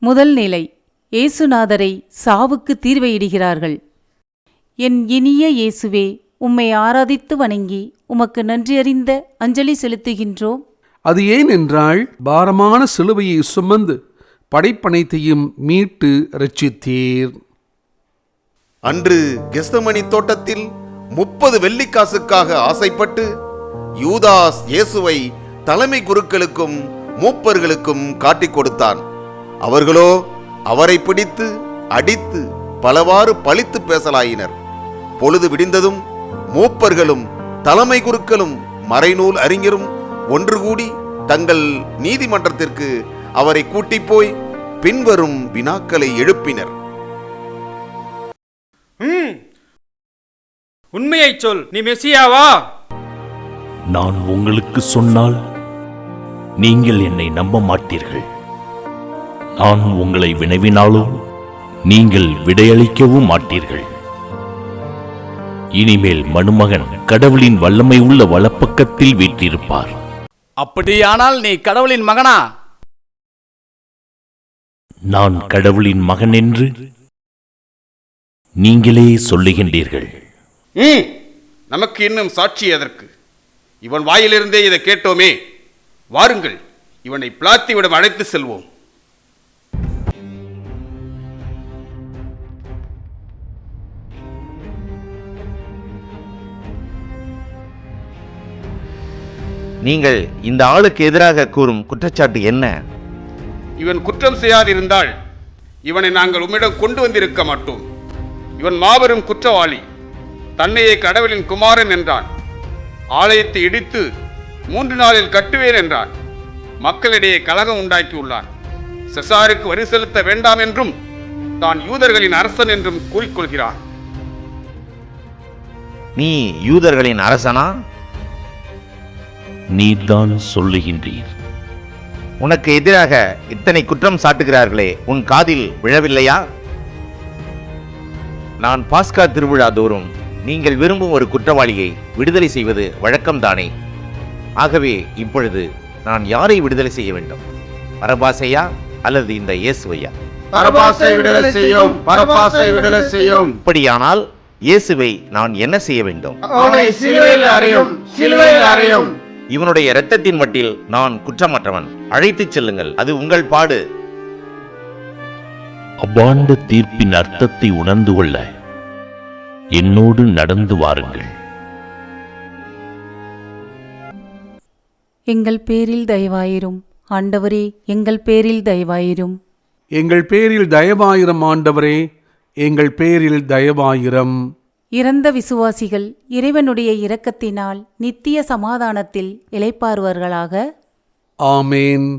முதல் நிலை, இயேசுநாதரை சாவுக்கு தீர்வையிடுகிறார்கள். என் இனிய இயேசுவே, உம்மை ஆராதித்து வணங்கி உமக்கு நன்றியறிந்த அஞ்சலி செலுத்துகின்றோம். அது ஏன் என்றால், பாரமான சிலுவையை சுமந்து படைப்பனைத்தையும் மீட்டு இரட்சித்தீர். அன்று கெத்செமனி தோட்டத்தில் 30 வெள்ளிக்காசுக்காக ஆசைப்பட்டு யூதாஸ் இயேசுவை தலைமை குருக்களுக்கும் மூப்பர்களுக்கும் காட்டிக் கொடுத்தான். அவர்களோ அவரை பிடித்து அடித்து பலவாறு பழித்து பேசலாயினர். பொழுது விடிந்ததும் மூப்பர்களும் தலைமை குருக்களும் மறைநூல் அறிஞரும் ஒன்று கூடி தங்கள் நீதிமன்றத்திற்கு அவரை கூட்டிப் போய் பின்வரும் வினாக்களை எழுப்பினர். உண்மையை சொல், நீ மெசியாவா? நான் உங்களுக்கு சொன்னால் நீங்கள் என்னை நம்ப மாட்டீர்கள். நான் உங்களை வினவினாலும் நீங்கள் விடையளிக்கவும் மாட்டீர்கள். இனிமேல் மனுமகன் கடவுளின் வல்லமை உள்ள வலப்பக்கத்தில் வீற்றிருப்பார். அப்படியானால் நீ கடவுளின் மகனா? நான் கடவுளின் மகன் என்று நீங்களே சொல்லுகின்றீர்கள். நமக்கு இன்னும் சாட்சி எதற்கு? இவன் வாயிலிருந்தே இதை கேட்டோமே. வாருங்கள், இவனை பிளாத்திவிடம் அழைத்து செல்வோம். நீங்கள் இந்த ஆளுக்கு எதிராக கூறும் குற்றச்சாட்டு என்ன? இவன் குற்றம் செய்யாதிருந்தால் இவனை நாங்கள் உம்மிடம் கொண்டு வந்திருக்க மாட்டோம். இவன் மாபெரும் குற்றவாளி. தன்னையே கடவுளின் குமாரன் என்றான். ஆலயத்தை இடித்து 3 நாளில் கட்டுவேன் என்றான். மக்களிடையே கலகம் உண்டாக்கியுள்ளான். செசாருக்கு வரி செலுத்த வேண்டாம் என்றும் தான் யூதர்களின் அரசன் என்றும் கூறிக்கொள்கிறான். நீ யூதர்களின் அரசனா? நீதான் சொல்லுகின்றீர். உனக்கு எதிராக இத்தனை குற்றம் சாட்டுகிறார்களே, உன் காதில் விழவில்லையா? நான் பாஸ்கா திருவிழா தோறும் நீங்கள் விரும்பும் ஒரு குற்றவாளியை விடுதலை செய்வது வழக்கம்தானே? ஆகவே இப்பொழுது நான் யாரை விடுதலை செய்ய வேண்டும்? பரபாசையா அல்லது இந்த இயேசுவையா? பரபாசை விடுதலை செய்யும், பரபாசை விடுதலை செய்யும். அப்படியானால் இயேசுவை நான் என்ன செய்ய வேண்டும்? அவனை சிலுவையில் அறையும், சிலுவையில் அறையும். இவனுடைய இரத்தத்தின் மட்டில் நான் குற்றமற்றவன். அழைத்துச் செல்லுங்கள், அது உங்கள் பாடு. அவ்வாண்ட தீர்ப்பின் அர்த்தத்தை உணர்ந்து கொள்ள என்னோடு நடந்து வாருங்கள். எங்கள் பேரில் தயவாயிரும் ஆண்டவரே, எங்கள் பேரில் தயவாயிரும். எங்கள் பேரில் தயவாயிரம் ஆண்டவரே, எங்கள் பேரில் தயவாயிரம். இறந்த விசுவாசிகள் இறைவனுடைய இரக்கத்தினால் நித்திய சமாதானத்தில் இளைப்பாறுவார்களாக. ஆமேன்.